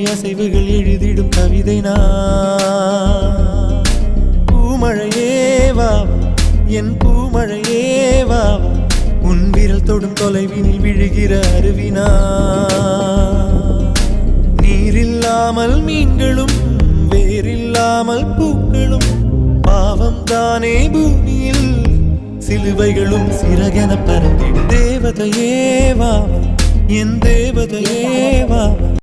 அசைவுகள் எழுதிடும் கவிதை நான். பூமழையேவா என் பூமழையேவா, உன் விரல் தொடும் தொலைவினில் விழுகிற அருவினா. நீரில்லாமல் மீன்களும் வேறில்லாமல் பூக்களும், பாவம் தானே பூமியில் சிலுவைகளும் சிறகென பறந்திடும். தேவதையேவா என் தேவதையேவா.